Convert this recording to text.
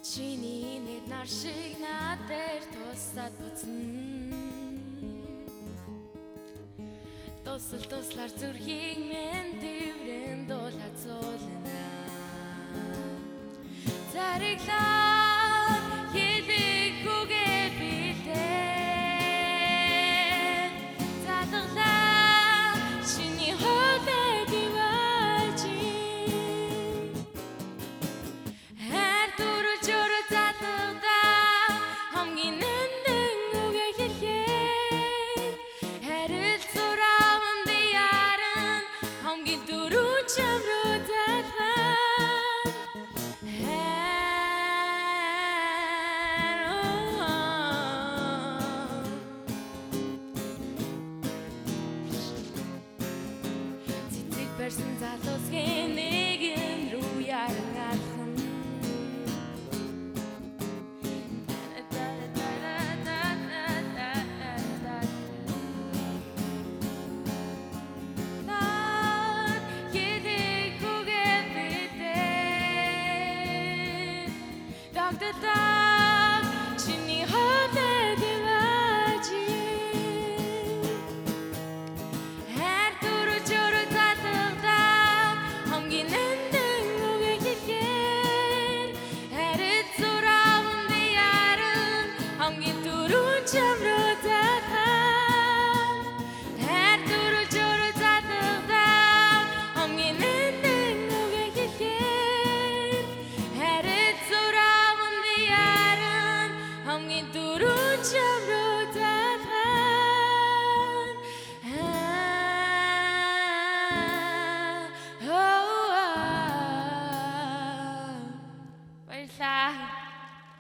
Чиний нэг нар шиг надад тусаад буцна. Туслаар зүрхийг минь дэврэн дуулаад зуулна. Зариглаад хэлэхгүйгээ билээ. Задгалаа чиний хоолой диваач. Хайр дүрж өрөө задгалаа хамгийн нэнэн үгээ хэлээ. Харилцуур хамгийн дөрөв чамруу залхаа. Цэцэг барьсан залуусгийн нэгэн рүү яран алхан. Дагдалаа чиний хоолой диваач. Хайр дүрж өрөө задгалаа хамгийн нэнэн үгээ хэлэхээр. Харилцуур аван яаран хамгийн дөрөв чамруу залхаа. Хайр дүрж өрөө задгалаа хамгийн нэнэн үгээ хэлэхээр. Харилцуур хамгийн дөрөв чамруу залхаа. Баярлалаа.